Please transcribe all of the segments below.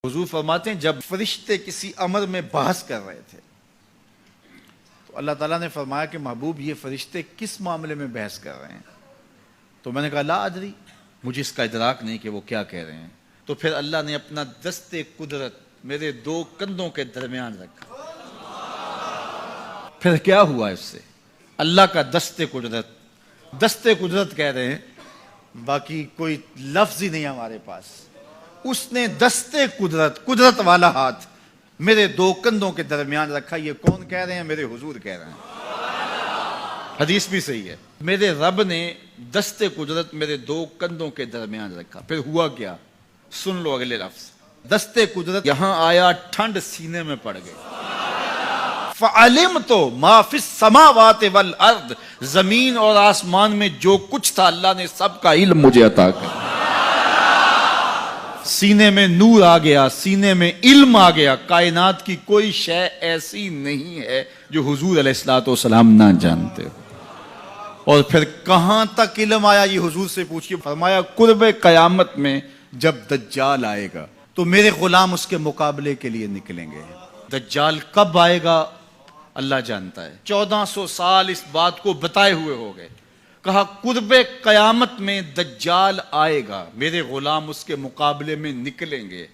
हुजूर फरमाते हैं जब फरिश्ते किसी अमर में बहस कर रहे थे तो अल्लाह ताला ने फरमाया कि महबूब ये फरिश्ते किस मामले में बहस कर रहे हैं। तो मैंने कहा ला अदरी, मुझे इसका इदराक नहीं कि वो क्या कह रहे हैं। तो फिर अल्लाह ने अपना दस्ते कुदरत मेरे दो कंधों के दरमियान रखा। फिर क्या हुआ इससे? अल्लाह का दस्ते कुदरत कह रहे हैं, बाकी कोई लफ्ज ही नहीं हमारे पास। उसने दस्ते कुदरत वाला हाथ मेरे दो कंधों के दरमियान रखा। ये कौन कह रहे हैं? मेरे हुजूर कह रहे हैं। हदीस भी सही है। मेरे रब ने दस्ते कुदरत मेरे दो कंधों के दरमियान रखा। फिर हुआ क्या? सुन लो अगले लफ्ज। दस्ते कुदरत यहां आया, ठंड सीने में पड़ गई। फ़अलिम तो माफिस समावात वल अर्द, जमीन और आसमान में जो कुछ था अल्लाह ने सबका इल्म मुझे अता किया। सीने में नूर आ गया, सीने में इल्म आ गया। कायनात की कोई शय ऐसी नहीं है जो हुजूर अलैहिस्सलातु वस्सलाम ना जानते हो। और फिर कहां तक इल्म आया ये हुजूर से पूछिए। फरमाया कुर्बे कयामत में जब दज्जाल आएगा तो मेरे गुलाम उसके मुकाबले के लिए निकलेंगे। दज्जाल कब आएगा अल्लाह जानता है। 1400 साल इस बात को बताए हुए हो गए। कहा कुर्बे कयामत में दज्जाल आएगा, मेरे गुलाम उसके मुकाबले में निकलेंगे।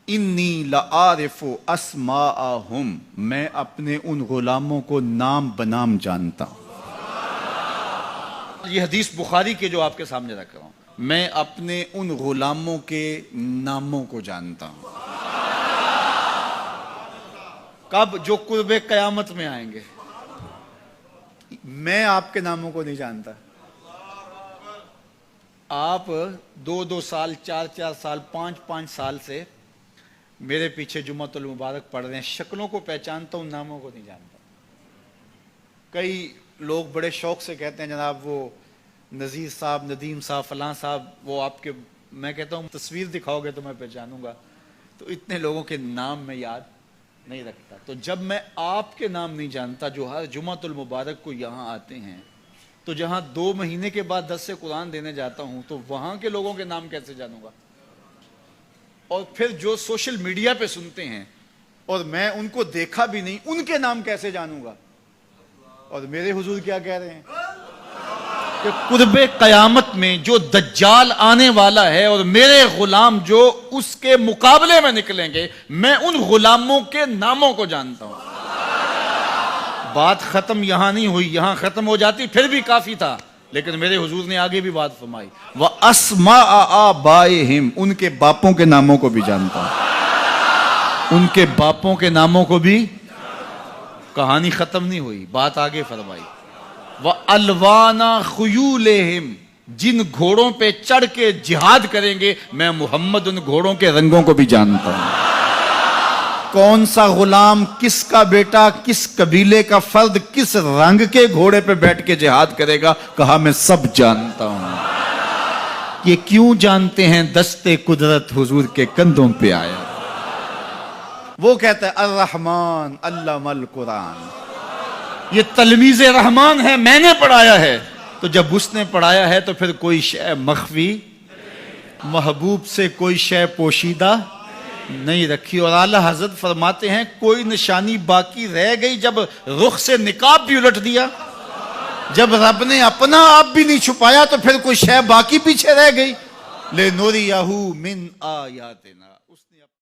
इन्नी लआरिफु अस्माअहुम, मैं अपने उन गुलामों को नाम बनाम जानता हूं। यह हदीस बुखारी के जो आपके सामने रख रहा हूं। मैं अपने उन गुलामों के नामों को जानता हूं। कब? जो कुर्बे कयामत में आएंगे। मैं आपके नामों को नहीं जानता। आप 2-2 साल, 4-4 साल, 5-5 साल से मेरे पीछे जुम्मतुल मुबारक पढ़ रहे हैं। शक्लों को पहचानता हूं, नामों को नहीं जानता। कई लोग बड़े शौक से कहते हैं जनाब वो नज़ीर साहब, नदीम साहब, फलां साहब, वो आपके, मैं कहता हूं तस्वीर दिखाओगे तो मैं पहचानूंगा। तो इतने लोगों के नाम में याद नहीं रखता। तो जब मैं आपके नाम नहीं जानता जो हर जुमातुल मुबारक को यहाँ आते हैं, तो जहाँ 2 महीने के बाद 10 से कुरान देने जाता हूँ तो वहाँ के लोगों के नाम कैसे जानूंगा? और फिर जो सोशल मीडिया पे सुनते हैं और मैं उनको देखा भी नहीं, उनके नाम कैसे जानूंगा? और मेरे हुजूर क्या कह रहे हैं कि कुर्बे कयामत में जो दज्जाल आने वाला है और मेरे गुलाम जो उसके मुकाबले में निकलेंगे, मैं उन गुलामों के नामों को जानता हूं। बात खत्म यहां नहीं हुई। यहां खत्म हो जाती फिर भी काफी था, लेकिन मेरे हुजूर ने आगे भी बात फरमाई। व अस्मा आबाइहिम, उनके बापों के नामों को भी जानता हूं। उनके बापों के नामों को भी। कहानी खत्म नहीं हुई, बात आगे फरमाई। व अलवाना खुयूलेहिम, जिन घोड़ों पे चढ़ के जिहाद करेंगे मैं मोहम्मद उन घोड़ों के रंगों को भी जानता हूं। कौन सा गुलाम, किसका बेटा, किस कबीले का फर्द किस रंग के घोड़े पे बैठ के जिहाद करेगा, कहा मैं सब जानता हूं। ये क्यों जानते हैं? दस्ते कुदरत हुजूर के कंधों पे आया। वो कहता है अर्रहमान अल्लमल कुरान, ये तलमीज़े रहमान है, मैंने पढ़ाया है। तो जब उसने पढ़ाया है तो फिर कोई शय मख्फी, महबूब से कोई शय पोशीदा नहीं रखी। और आला हजरत फरमाते हैं कोई निशानी बाकी रह गई जब रुख से निकाब भी उलट दिया, जब रब ने अपना आप भी नहीं छुपाया तो फिर कोई शय बाकी पीछे रह गई। ले नूरियहू मिन आयातिना।